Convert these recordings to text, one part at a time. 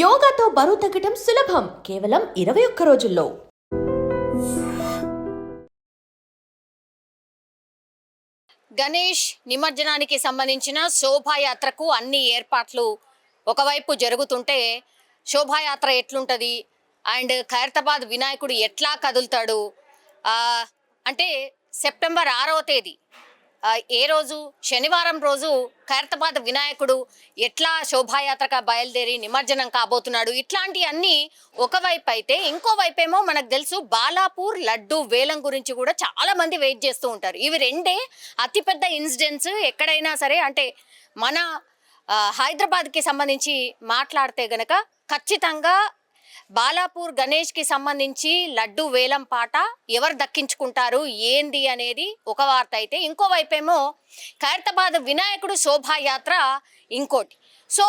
యోగాతో బరువు తగ్గటం సులభం కేవలం 21 రోజుల్లో. గణేష్ నిమజ్జనానికి సంబంధించిన శోభాయాత్రకు అన్ని ఏర్పాట్లు ఒకవైపు జరుగుతుంటే శోభాయాత్ర ఎట్లుంటుంది అండ్ ఖైరతాబాద్ వినాయకుడు ఎట్లా కదులుతాడు అంటే సెప్టెంబర్ 6వ తేదీ ఏ రోజు శనివారం రోజు ఖైరతాబాద్ వినాయకుడు ఎట్లా శోభాయాత్రగా బయలుదేరి నిమజ్జనం కాబోతున్నాడు. ఇట్లాంటివన్నీ ఒకవైపు అయితే ఇంకోవైపేమో మనకు తెలుసు బాలాపూర్ లడ్డు వేలం గురించి కూడా చాలా మంది వెయిట్ చేస్తూ ఉంటారు. ఇవి రెండే అతిపెద్ద ఇన్సిడెంట్స్ ఎక్కడైనా సరే. అంటే మన హైదరాబాద్కి సంబంధించి మాట్లాడితే గనక ఖచ్చితంగా బాలాపూర్ గణేష్కి సంబంధించి లడ్డు వేలం పాట ఎవరు దక్కించుకుంటారు ఏంది అనేది ఒక వార్త అయితే, ఇంకోవైపేమో ఖైరతాబాద్ వినాయకుడు శోభాయాత్ర ఇంకోటి. సో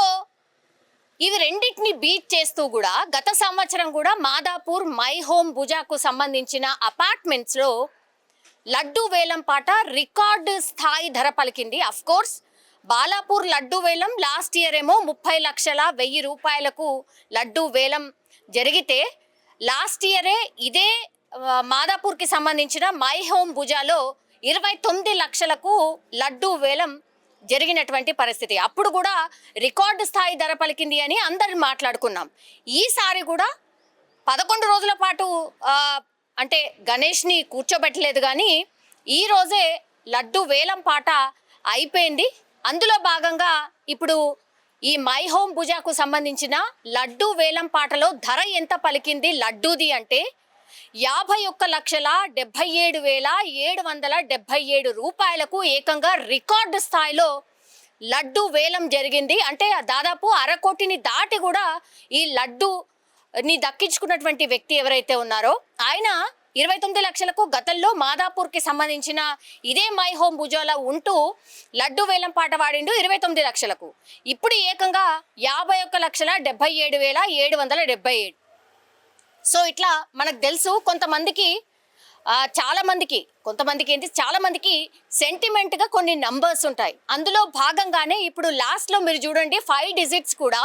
ఇవి రెండింటిని బీట్ చేస్తూ కూడా గత సంవత్సరం కూడా మాదాపూర్ మై హోమ్ భుజాకు సంబంధించిన అపార్ట్మెంట్స్లో లడ్డు వేలం పాట రికార్డు స్థాయి ధర పలికింది. అఫ్ కోర్స్ బాలాపూర్ లడ్డు వేలం లాస్ట్ ఇయర్ ఏమో 30,100,000 రూపాయలకు లడ్డు వేలం జరిగితే లాస్ట్ ఇయరే ఇదే మాదాపూర్కి సంబంధించిన మై హోమ్ భుజాలో 29 లక్షలకు లడ్డు వేలం జరిగినటువంటి పరిస్థితి. అప్పుడు కూడా రికార్డు స్థాయి ధర పలికింది అని అందరు మాట్లాడుకున్నాం. ఈసారి కూడా 11 రోజుల పాటు అంటే గణేష్ని కూర్చోబెట్టలేదు, కానీ ఈరోజే లడ్డు వేలం పాట అయిపోయింది. అందులో భాగంగా ఇప్పుడు ఈ మై హోమ్ భుజాకు సంబంధించిన లడ్డు వేలం పాటలో ధర ఎంత పలికింది లడ్డూది అంటే 51,77,777 రూపాయలకు ఏకంగా రికార్డు స్థాయిలో లడ్డు వేలం జరిగింది. అంటే దాదాపు 1/2 కోటిని దాటి కూడా ఈ లడ్డుని దక్కించుకున్నటువంటి వ్యక్తి ఎవరైతే ఉన్నారో ఆయన 29 లక్షలకు గతంలో మాదాపూర్కి సంబంధించిన ఇదే మై హోమ్ భుజాలో ఉంటూ లడ్డు వేలం పాట వాడిండు 29 లక్షలకు. ఇప్పుడు ఏకంగా 51,77,777. సో ఇట్లా మనకు తెలుసు కొంతమందికి చాలా మందికి సెంటిమెంట్గా కొన్ని నంబర్స్ ఉంటాయి. అందులో భాగంగానే ఇప్పుడు లాస్ట్లో మీరు చూడండి 5 డిజిట్స్ కూడా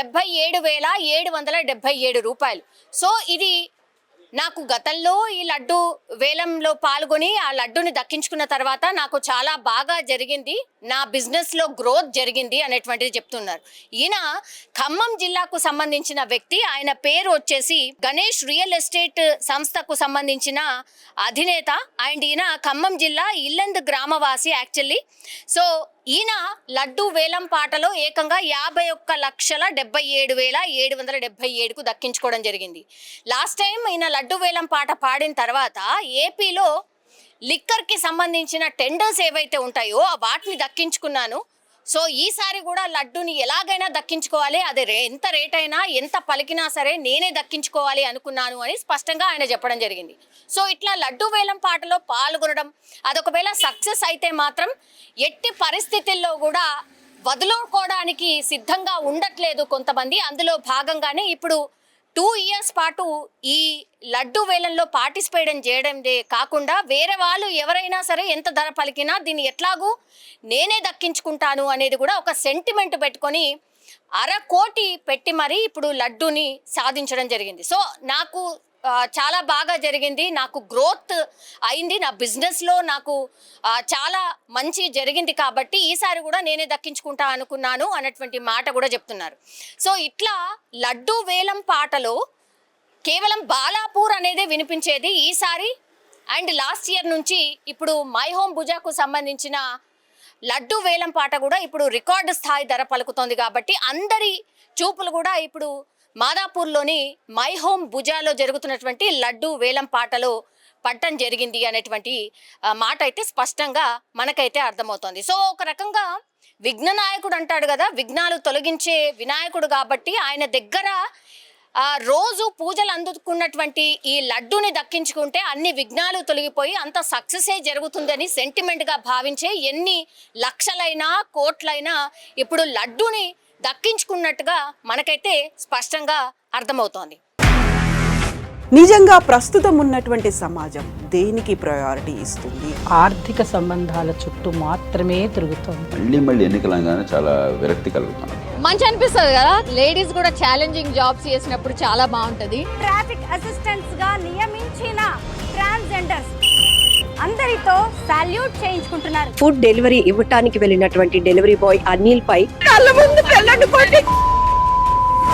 77,777 రూపాయలు. సో ఇది నాకు గతంలో ఈ లడ్డు వేలంలో పాల్గొని ఆ లడ్డుని దక్కించుకున్న తర్వాత నాకు చాలా బాగా జరిగింది, నా బిజినెస్లో గ్రోత్ జరిగింది అనేటువంటిది చెప్తున్నారు. ఈయన ఖమ్మం జిల్లాకు సంబంధించిన వ్యక్తి. ఆయన పేరు వచ్చేసి గణేష్ రియల్ ఎస్టేట్ సంస్థకు సంబంధించిన అధినేత. అండ్ ఈయన ఖమ్మం జిల్లా ఇల్లందు గ్రామవాసి యాక్చువల్లీ. సో ఈయన లడ్డు వేలం పాటలో ఏకంగా 51,77,777కు దక్కించుకోవడం జరిగింది. లాస్ట్ టైం ఈయన లడ్డు వేలం పాట పాడిన తర్వాత ఏపీలో లిక్కర్కి సంబంధించిన టెండర్స్ ఏవైతే ఉంటాయో వాటిని దక్కించుకున్నాను. సో ఈసారి కూడా లడ్డుని ఎలాగైనా దక్కించుకోవాలి, అది ఎంత రేట్ అయినా ఎంత పలికినా సరే నేనే దక్కించుకోవాలి అనుకున్నాను అని స్పష్టంగా ఆయన చెప్పడం జరిగింది. సో ఇట్లా లడ్డు వేలం పాటలో పాల్గొనడం అదొకవేళ సక్సెస్ అయితే మాత్రం ఎట్టి పరిస్థితుల్లో కూడా వదులుకోవడానికి సిద్ధంగా ఉండట్లేదు కొంతమంది. అందులో భాగంగానే ఇప్పుడు 2 ఇయర్స్ పాటు ఈ లడ్డు వేలంలో పార్టిసిపేట్ చేయడందే కాకుండా వేరే వాళ్ళు ఎవరైనా సరే ఎంత ధర పలికినా దీన్ని ఎట్లాగూ నేనే దక్కించుకుంటాను అనేది కూడా ఒక సెంటిమెంట్ పెట్టుకొని 1/2 కోటి పెట్టి మరీ ఇప్పుడు లడ్డూని సాధించడం జరిగింది. సో నాకు చాలా బాగా జరిగింది, నాకు గ్రోత్ అయింది, నా బిజినెస్లో నాకు చాలా మంచి జరిగింది కాబట్టి ఈసారి కూడా నేనే దక్కించుకుంటా అనుకున్నాను అన్నటువంటి మాట కూడా చెప్తున్నారు. సో ఇట్లా లడ్డు వేలం పాటలో కేవలం బాలాపూర్ అనేదే వినిపించేది ఈసారి. అండ్ లాస్ట్ ఇయర్ నుంచి ఇప్పుడు మై హోమ్ భుజాకు సంబంధించిన లడ్డు వేలం పాట కూడా ఇప్పుడు రికార్డు స్థాయి ధర పలుకుతోంది కాబట్టి అందరి చూపులు కూడా ఇప్పుడు మాదాపూర్లోని మై హోమ్ భుజాలో జరుగుతున్నటువంటి లడ్డు వేలం పాటలో పట్టం జరిగింది అనేటువంటి మాట అయితే స్పష్టంగా మనకైతే అర్థమవుతోంది. సో ఒక రకంగా విఘ్న నాయకుడు అంటాడు కదా, విఘ్నాలు తొలగించే వినాయకుడు కాబట్టి ఆయన దగ్గర రోజు పూజలు అందుకున్నటువంటి ఈ లడ్డుని దక్కించుకుంటే అన్ని విఘ్నాలు తొలగిపోయి అంత సక్సెసే జరుగుతుందని సెంటిమెంట్గా భావించే ఎన్ని లక్షలైనా కోట్లైనా ఇప్పుడు లడ్డుని దక్కించుకున్నట్టుగా మనకైతే స్పష్టంగా అర్థమవుతోంది. నిజంగా ప్రస్తుతం ఉన్నటువంటి సమాజం దేనికి ప్రయారిటీ ఇస్తుంది? ఆర్థిక సంబంధాల చుట్టూ మాత్రమే తిరుగుతోంది. మళ్ళీ ఎన్నికలంగానే చాలా విరక్తి కలుగుతున్నాం. మంచి అనిపిస్తుంది కదా, లేడీస్ కూడా ఛాలెంజింగ్ జాబ్స్ చేసినప్పుడు చాలా బాగుంటది. ట్రాఫిక్ అసిస్టెంట్స్ గా నియమించిన ట్రాన్స్జెండర్స్ అందరితో సాల్యూట్ చేయించుకుంటున్నారు. ఫుడ్ డెలివరీ ఇవ్వటానికి వెళ్ళినటువంటి డెలివరీ బాయ్ అనిల్ పై కళ్ళ ముందు